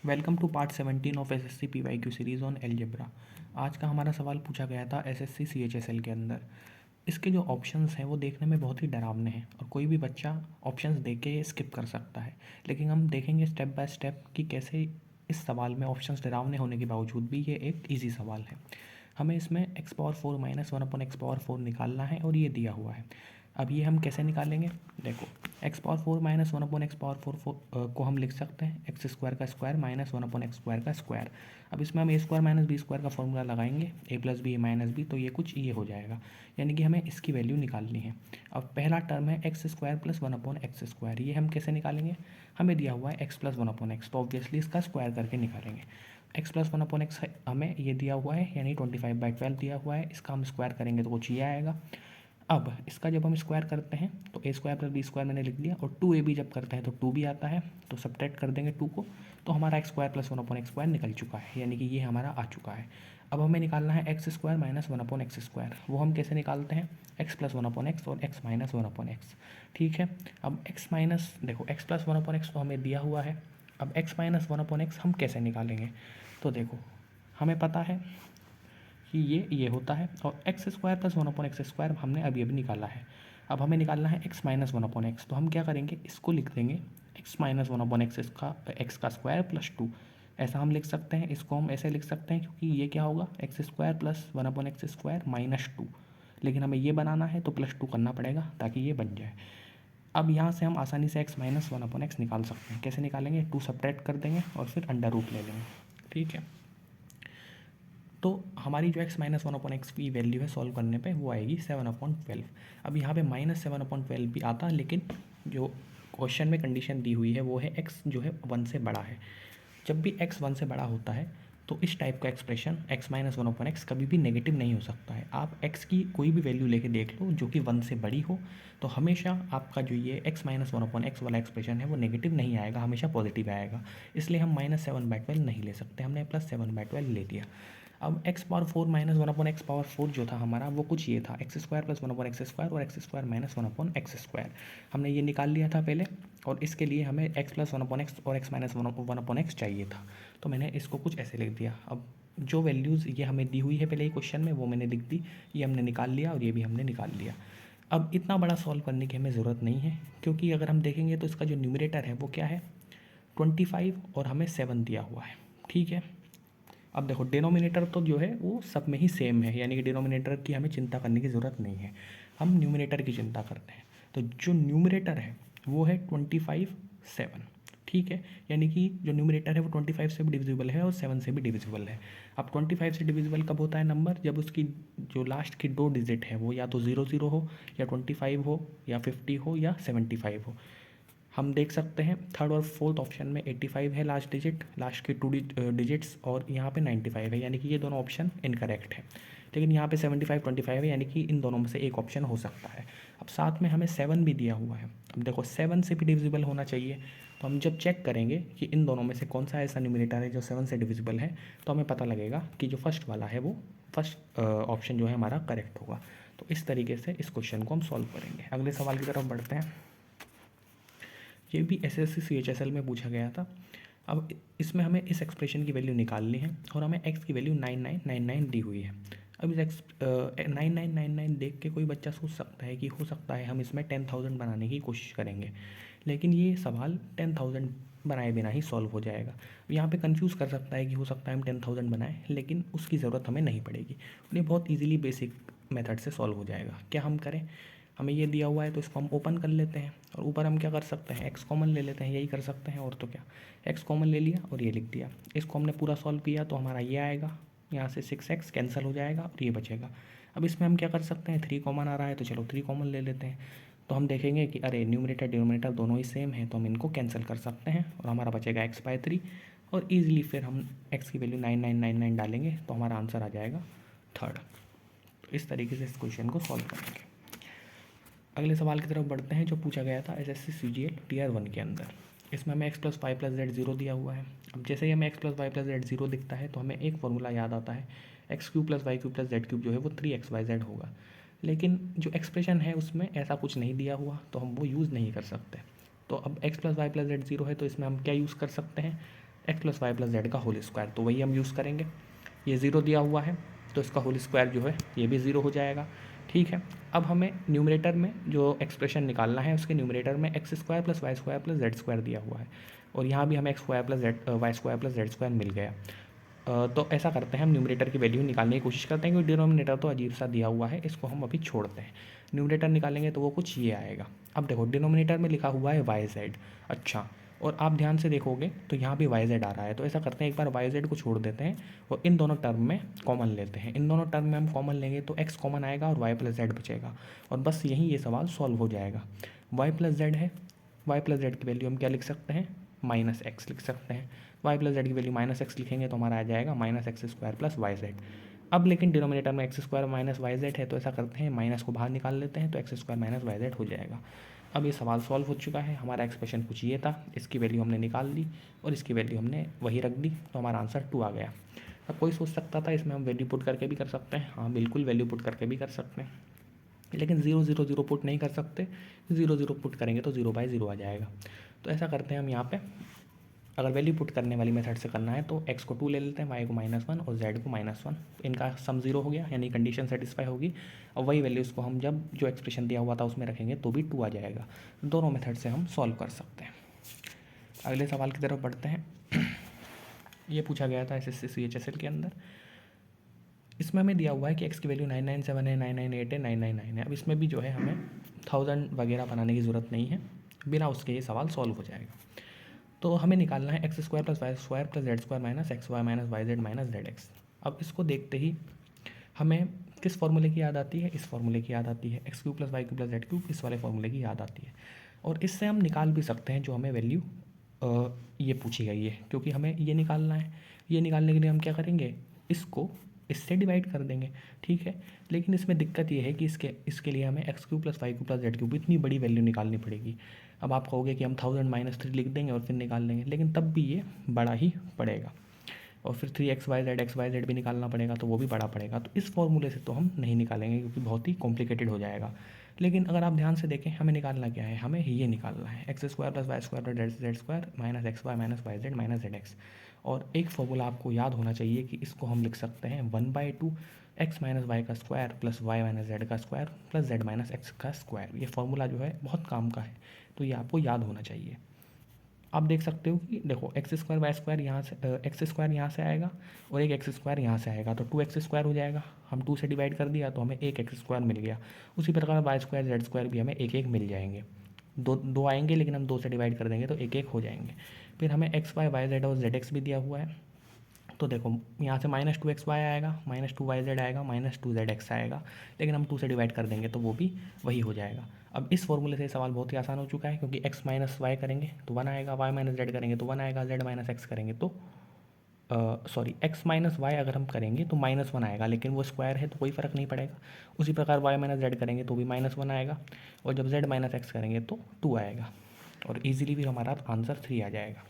Welcome to part 17 of SSC PYQ series on algebra. आज का हमारा सवाल पूछा गया था एसएससी सीएचएसएल के अंदर। इसके जो ऑप्शंस हैं वो देखने में बहुत ही डरावने हैं और कोई भी बच्चा ऑप्शंस देख के स्किप कर सकता है। लेकिन हम देखेंगे स्टेप बाय स्टेप कि कैसे इस सवाल में ऑप्शंस डरावने होने के बावजूद भी ये एक ईजी सवाल है। हमें इसमें x power four minus one upon X power four निकालना है और ये दिया हुआ है। अब ये हम कैसे निकालेंगे? देखो, x power four minus one upon X power four को हम लिख सकते हैं एक्स स्क्वायर का square minus one upon X square का स्क्वायर। अब इसमें हम ए स्क्वायर माइनस बी स्क्वायर का फॉर्मूला लगाएंगे, ए प्लस बी ए माइनस बी, तो ये कुछ ये हो जाएगा। यानी कि हमें इसकी वैल्यू निकालनी है। अब पहला टर्म है x square plus one upon X square, ये हम कैसे निकालेंगे? हमें दिया हुआ है x plus one upon X, तो ऑब्वियसली इसका स्क्वायर करके निकालेंगे। X plus one upon x हमें ये दिया हुआ है, यानी 25/12 दिया हुआ है। इसका हम स्क्वायर करेंगे तो कुछ ये आएगा। अब इसका जब हम स्क्वायर करते हैं तो ए स्क्वायर प्लस बी स्क्वायर मैंने लिख दिया, और टू ए बी जब करते हैं तो टू भी आता है, तो सब्ट्रैक्ट कर देंगे टू को, तो हमारा x square plus one upon X square निकल चुका है, यानी कि ये हमारा आ चुका है। अब हमें निकालना है x square minus one upon X square. वो हम कैसे निकालते हैं? X plus one upon X और X minus one upon X. ठीक है, अब एक्स माइनस, देखो X plus one upon X तो हमें दिया हुआ है। अब X minus one upon X हम कैसे निकालेंगे? तो देखो, हमें पता है कि ये होता है, और X square plus one upon X square हमने अभी अभी निकाला है। अब हमें निकालना है x minus one upon X, तो हम क्या करेंगे, इसको लिख देंगे x minus one upon x, इसका एक्स का स्क्वायर प्लस टू। ऐसा हम लिख सकते हैं, इसको हम ऐसे लिख सकते हैं क्योंकि ये क्या होगा, x square plus one upon X square minus two. लेकिन हमें ये बनाना है तो प्लस टू करना पड़ेगा ताकि ये बन जाए। अब यहाँ से हम आसानी से x minus one upon x निकाल सकते हैं। कैसे निकालेंगे? टू सब्ट्रैक्ट कर देंगे और फिर अंडर रूट ले लेंगे। ठीक है, तो हमारी जो x minus one upon x की वैल्यू है सॉल्व करने पे वो आएगी 7/12। अब यहाँ पे माइनस 7/12 भी आता है, लेकिन जो क्वेश्चन में कंडीशन दी हुई है वो है एक्स जो है वन से बड़ा है। जब भी एक्स वन से बड़ा होता है तो इस टाइप का expression x minus one upon x कभी भी नेगेटिव नहीं हो सकता है। आप एक्स की कोई भी वैल्यू लेके देख लो जो कि वन से बड़ी हो, तो हमेशा आपका जो ये x minus one upon x वाला एक्सप्रेशन है वो नेगेटिव नहीं आएगा, हमेशा पॉजिटिव आएगा। इसलिए हम -7/12 नहीं ले सकते, हमने +7/12 ले लिया। अब X power four minus one upon X power four जो था हमारा वो कुछ ये था, X square plus one upon X square और X square minus one upon X square. हमने ये निकाल लिया था पहले, और इसके लिए हमें X plus one upon X और X minus one upon X चाहिए था, तो मैंने इसको कुछ ऐसे लिख दिया। अब जो वैल्यूज़ ये हमें दी हुई है पहले ही क्वेश्चन में वो मैंने लिख दी, ये हमने निकाल लिया और ये भी हमने निकाल लिया। अब इतना बड़ा सॉल्व करने की हमें ज़रूरत नहीं है, क्योंकि अगर हम देखेंगे तो इसका जो न्यूमरेटर है वो क्या है, 25, और हमें 7 दिया हुआ है। ठीक है, अब देखो डिनोमिनेटर तो जो है वो सब में ही सेम है, यानी कि डिनोमिनेटर की हमें चिंता करने की ज़रूरत नहीं है, हम न्यूमरेटर की चिंता करते हैं। तो जो न्यूमरेटर है वो है 25, 7। ठीक है, यानी कि जो न्यूमरेटर है वो 25 से भी डिविजिबल है और 7 से भी डिविजिबल है। अब 25 से डिविजिबल कब होता है नंबर? जब उसकी जो लास्ट की दो डिजिट है वो या तो 00 हो, या 25 हो, या 50 हो, या 75 हो। हम देख सकते हैं थर्ड और फोर्थ ऑप्शन में 85 है लास्ट डिजिट, लास्ट की टू डिजिट्स, और यहाँ पे 95 है, यानी कि ये दोनों ऑप्शन इनकरेक्ट है। लेकिन यहाँ पे 75, 25 है, यानी कि इन दोनों में से एक ऑप्शन हो सकता है। अब साथ में हमें 7 भी दिया हुआ है। अब देखो 7 से भी डिविजिबल होना चाहिए, तो हम जब चेक करेंगे कि इन दोनों में से कौन सा ऐसा न्यूमरेटर है जो 7 से डिविजिबल है, तो हमें पता लगेगा कि जो फर्स्ट वाला है वो फर्स्ट ऑप्शन जो है हमारा करेक्ट होगा। तो इस तरीके से इस क्वेश्चन को हम सॉल्व करेंगे। अगले सवाल की तरफ बढ़ते हैं। ये भी एसएससी सीएचएसएल में पूछा गया था। अब इसमें हमें इस एक्सप्रेशन की वैल्यू निकालनी है, और हमें एक्स की वैल्यू 9999 दी हुई है। अब इस 9999 देख के कोई बच्चा सोच सकता है कि हो सकता है हम इसमें 10,000 बनाने की कोशिश करेंगे, लेकिन ये सवाल 10,000 बनाए बिना ही सॉल्व हो जाएगा। यहाँ पे कंफ्यूज कर सकता है कि हो सकता है हम 10,000 बनाएं, लेकिन उसकी ज़रूरत हमें नहीं पड़ेगी। ये बहुत ईजिली बेसिक मेथड से सॉल्व हो जाएगा। क्या हम करें, हमें ये दिया हुआ है तो इसको हम ओपन कर लेते हैं, और ऊपर हम क्या कर सकते हैं, एक्स कॉमन ले लेते हैं, यही कर सकते हैं और तो क्या। एक्स कॉमन ले लिया और ये लिख दिया। इसको हमने पूरा सॉल्व किया तो हमारा ये आएगा, यहाँ से 6x कैंसिल हो जाएगा और ये बचेगा। अब इसमें हम क्या कर सकते हैं, 3 कॉमन आ रहा है तो चलो 3 कॉमन ले लेते हैं। तो हम देखेंगे कि अरे न्यूमरेटर डिनोमिनेटर दोनों ही सेम है, तो हम इनको कैंसिल कर सकते हैं और हमारा बचेगा x/3, और ईजिली फिर हम x की वैल्यू 9999 डालेंगे तो हमारा आंसर आ जाएगा 3rd। तो इस तरीके से इस क्वेश्चन को सॉल्व करेंगे। अगले सवाल की तरफ बढ़ते हैं जो पूछा गया था एसएससी सीजीएल टीयर 1 के अंदर। इसमें हमें x + y + z 0 दिया हुआ है। अब जैसे ही हमें x + y + z 0 दिखता है तो हमें एक फॉर्मूला याद आता है, x³ + y³ + z³ जो है वो 3xyz होगा। लेकिन जो एक्सप्रेशन है उसमें ऐसा कुछ नहीं दिया हुआ, तो हम वो यूज़ नहीं कर सकते। तो अब x + y + z 0 है तो इसमें हम क्या यूज़ कर सकते हैं, x plus y plus z का होल स्क्वायर, तो वही हम यूज़ करेंगे। ये ज़ीरो दिया हुआ है तो इसका होल स्क्वायर जो है ये भी ज़ीरो हो जाएगा। ठीक है, अब हमें न्यूमरेटर में जो एक्सप्रेशन निकालना है उसके न्यूमरेटर में x square plus Y square plus Z square दिया हुआ है, और यहाँ भी हमें X square plus Z Y square plus Z square मिल गया। तो ऐसा करते हैं, हम न्यूमरेटर की वैल्यू निकालने की कोशिश करते हैं, क्योंकि डिनोमिनेटर तो अजीब सा दिया हुआ है, इसको हम अभी छोड़ते हैं। न्यूमरेटर निकालेंगे तो वो कुछ ये आएगा। अब देखो डिनोमिनेटर में लिखा हुआ है वाई जेड, अच्छा, और आप ध्यान से देखोगे तो यहाँ भी वाई जेड आ रहा है, तो ऐसा करते हैं एक बार वाई जेड को छोड़ देते हैं और इन दोनों टर्म में कॉमन लेते हैं। इन दोनों टर्म में हम कॉमन लेंगे तो एक्स कॉमन आएगा और वाई प्लस जेड बचेगा, और बस यहीं ये सवाल सॉल्व हो जाएगा। वाई प्लस जेड है, वाई प्लस जेड की वैल्यू हम क्या लिख सकते हैं, माइनस एक्स लिख सकते हैं। वाई प्लस जेड की वैल्यू माइनस एक्स लिखेंगे तो हमारा आ जाएगा minus x square plus y z. अब लेकिन डिनोमिनेटर में x square minus y z है, तो ऐसा करते हैं माइनस को बाहर निकाल लेते हैं, तो x square minus y z हो जाएगा। अब ये सवाल सॉल्व हो चुका है, हमारा एक्सप्रेशन कुछ ये था, इसकी वैल्यू हमने निकाल ली और इसकी वैल्यू हमने वही रख दी, तो हमारा आंसर 2 आ गया। अब कोई सोच सकता था इसमें हम वैल्यू पुट करके भी कर सकते हैं, हाँ बिल्कुल वैल्यू पुट करके भी कर सकते हैं, लेकिन 0 0 0 पुट नहीं कर सकते, 0 0 पुट करेंगे तो 0/0 आ जाएगा। तो ऐसा करते हैं हम यहाँ पे, अगर वैल्यू पुट करने वाली मेथड से करना है तो x को 2 ले लेते हैं, y को -1 और z को -1, इनका सम 0 हो गया, यानी कंडीशन सेटिस्फाई होगी। और वही वैल्यूज़ को हम जब जो एक्सप्रेशन दिया हुआ था उसमें रखेंगे तो भी 2 आ जाएगा। दोनों मेथड से हम सॉल्व कर सकते हैं। अगले सवाल की तरफ बढ़ते हैं। ये पूछा गया था SSC CHSL के अंदर, इसमें हमें दिया हुआ है कि x की वैल्यू 997 है, 998 है, 999 है। अब इसमें भी जो है हमें 1000 वगैरह बनाने की ज़रूरत नहीं है, बिना उसके ये सवाल सॉल्व हो जाएगा। तो हमें निकालना है x square plus Y square plus Z square minus x y minus y z minus z x. अब इसको देखते ही हमें किस फॉर्मूले की याद आती है, इस फॉर्मूले की याद आती है, x cube plus y cube plus z cube, इस वाले फॉर्मूले की याद आती है। और इससे हम निकाल भी सकते हैं जो हमें वैल्यू ये पूछी गई है, क्योंकि हमें ये निकालना है। ये निकालने के लिए हम क्या करेंगे, इसको इससे डिवाइड कर देंगे, ठीक है। लेकिन इसमें दिक्कत ये है कि इसके लिए हमें x cube plus y cube plus z cube इतनी बड़ी वैल्यू निकालनी पड़ेगी। अब आप कहोगे कि हम 1000 - 3 लिख देंगे और फिर निकाल लेंगे, लेकिन तब भी ये बड़ा ही पड़ेगा, और फिर 3 XYZ भी निकालना पड़ेगा, तो वो भी बड़ा पड़ेगा। तो इस फॉर्मूले से तो हम नहीं निकालेंगे, क्योंकि बहुत ही कॉम्प्लिकेटेड हो जाएगा। लेकिन अगर आप ध्यान से देखें, हमें निकालना क्या है, हमें ये निकालना है x square plus Y square plus Z square minus x y minus y z minus z x. और एक फॉर्मूला आपको याद होना चाहिए कि इसको हम लिख सकते हैं 1/2 एक्स माइनस वाई का square plus Y minus Z का square plus Z minus X का स्क्वायर। ये फॉर्मूला जो है बहुत काम का है, तो ये आपको याद होना चाहिए। आप देख सकते हो कि देखो एक्स स्क्वायर वाई स्क्वायर यहाँ से एक्स स्क्वायर यहाँ से आएगा और एक एक्स स्क्वायर यहाँ से आएगा, तो 2x स्क्वायर हो जाएगा। हम 2 से डिवाइड कर दिया तो हमें एक एक्स स्क्वायर मिल गया। उसी प्रकार वाई स्क्वायर जेड स्क्वायर भी हमें एक एक मिल जाएंगे। दो दो आएंगे, लेकिन हम 2 से डिवाइड कर देंगे तो एक एक हो जाएंगे। फिर हमें एक्स वाई वाई जेड और जेड एक्स भी दिया हुआ है, तो देखो यहाँ से -2xy आएगा, -2yz आएगा, -2zx आएगा, लेकिन हम 2 से डिवाइड कर देंगे तो वो भी वही हो जाएगा। अब इस फॉर्मूले से सवाल बहुत ही आसान हो चुका है, क्योंकि x माइनस वाई करेंगे तो 1 आएगा, y माइनस जेड करेंगे तो 1 आएगा, z माइनस एक्स करेंगे तो x माइनस वाई अगर हम करेंगे तो -1 आएगा, लेकिन वो स्क्वायर है तो कोई फ़र्क नहीं पड़ेगा। उसी प्रकार y माइनस जेड करेंगे तो भी -1 आएगा, और जब z माइनस एक्स करेंगे तो 2 आएगा, और ईजिली भी हमारा आंसर 3 आ जाएगा।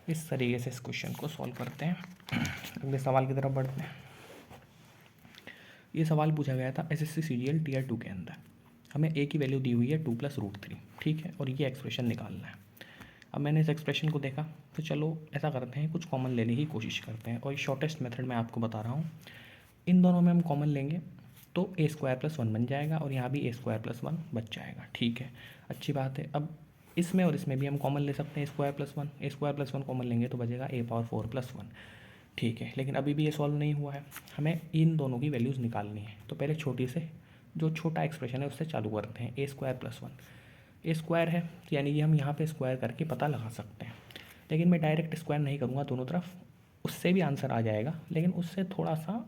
इस तरीके से इस क्वेश्चन को सॉल्व करते हैं। अगले सवाल की तरफ बढ़ते हैं। ये सवाल पूछा गया था SSC CGL Tier 2 के अंदर। हमें a की वैल्यू दी हुई है 2+√3, ठीक है, और ये एक्सप्रेशन निकालना है। अब मैंने इस एक्सप्रेशन को देखा तो चलो ऐसा करते हैं, कुछ कॉमन लेने की कोशिश करते हैं, और शॉर्टेस्ट मेथड मैं आपको बता रहा हूँ। इन दोनों में हम कॉमन लेंगे तो a² + 1 बन जाएगा, और यहाँ भी a² + 1 बच जाएगा, ठीक है, अच्छी बात है। अब इसमें और इसमें भी हम कॉमन ले सकते हैं a² + 1 कॉमन लेंगे तो बचेगा a⁴ + 1, ठीक है। लेकिन अभी भी ये सॉल्व नहीं हुआ है, हमें इन दोनों की वैल्यूज़ निकालनी है। तो पहले छोटी से जो छोटा एक्सप्रेशन है उससे चालू करते हैं। a² + 1 ए स्क्वायर है, यानी ये हम यहाँ पे स्क्वायर करके पता लगा सकते हैं, लेकिन मैं डायरेक्ट स्क्वायर नहीं करूँगा दोनों तरफ, उससे भी आंसर आ जाएगा, लेकिन उससे थोड़ा सा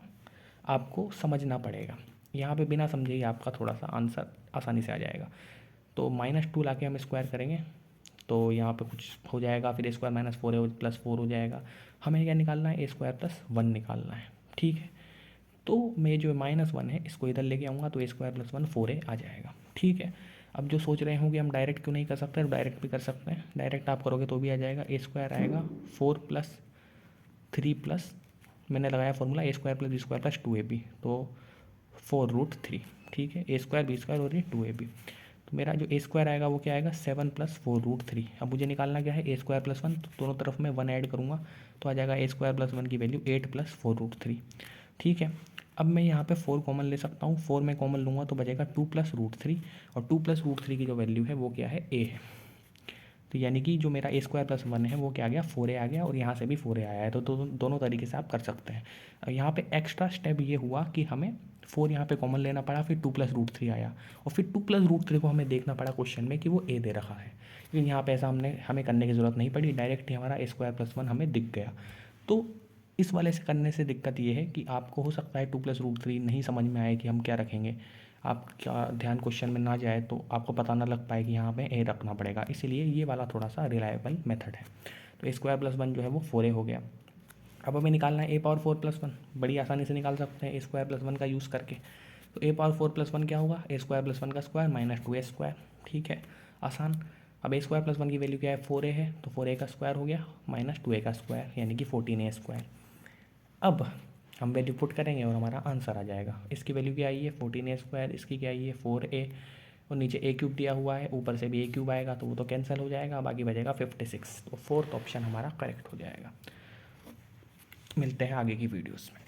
आपको समझना पड़ेगा। यहाँ पे बिना समझे ही आपका थोड़ा सा आंसर आसानी से आ जाएगा। तो -2 ला के हम स्क्वायर करेंगे तो यहाँ पे कुछ हो जाएगा, फिर a² - 4 +4 हो जाएगा। हमें क्या निकालना है, a² + 1 निकालना है, ठीक है। तो मैं जो -1 है इसको इधर लेके आऊँगा तो a² + 1 4a आ जाएगा, ठीक है। अब जो सोच रहे होंगे हम डायरेक्ट क्यों नहीं कर सकते, डायरेक्ट भी कर सकते हैं। डायरेक्ट आप करोगे तो भी आ जाएगा, a² आएगा 4 + 3 मैंने लगाया फॉर्मूला a² + b² + 2ab, तो 4√3, ठीक है। a² b² और ये 2ab, तो मेरा जो ए स्क्वायर आएगा वो क्या आएगा 7 + 4√3। अब मुझे निकालना क्या है A² + 1, तो दोनों तरफ मैं 1 ऐड करूँगा तो आ जाएगा A² + 1 की वैल्यू 8 + 4√3। ठीक है, अब मैं यहाँ पे 4 कॉमन ले सकता हूँ, 4 में कॉमन लूँगा तो बचेगा 2 + √3, और 2 + √3 की जो वैल्यू है वो क्या है, A है। तो यानी कि जो मेरा A² + 1 है वो क्या आ गया, 4A आ गया, और यहाँ से भी 4A आया है। तो दोनों तरीके से आप कर सकते हैं। अब यहाँ पे एक्स्ट्रा स्टेप ये हुआ कि हमें 4 यहाँ पे कॉमन लेना पड़ा, फिर 2 + √3 आया, और फिर 2 + √3 को हमें देखना पड़ा क्वेश्चन में कि वो A दे रखा है। लेकिन यहाँ पे ऐसा हमें करने की ज़रूरत नहीं पड़ी, डायरेक्ट ही हमारा A² + 1 हमें दिख गया। तो इस वाले से करने से दिक्कत ये है कि आपको हो सकता है 2 + √3 नहीं समझ में आए कि हम क्या रखेंगे, आपका ध्यान क्वेश्चन में ना जाए तो आपको पता ना लग पाए कि यहाँ पे ए रखना पड़ेगा, इसीलिए ये वाला थोड़ा सा रिलायबल मेथड है। तो A² + 1 जो है वो 4A हो गया। अब हमें निकालना है A⁴ + 1, बड़ी आसानी से निकाल सकते हैं A² + 1 का यूज़ करके। तो A⁴ + 1 क्या होगा, A² + 1 का स्क्वायर माइनस 2A²। ठीक है, आसान। अब A² + 1 की वैल्यू क्या है, 4A है, तो 4A का स्क्वायर हो गया माइनस 2A का स्क्वायर, यानी कि 14A²। अब हम वैल्यू पुट करेंगे और हमारा आंसर आ जाएगा। इसकी वैल्यू क्या आई है, 14A², इसकी क्या आई है 4A, और नीचे A³ दिया हुआ है, ऊपर से भी A³ आएगा तो वो तो कैंसिल हो जाएगा, बाकी बचेगा 56। तो 4th ऑप्शन हमारा करेक्ट हो जाएगा। मिलते हैं आगे की वीडियोस में।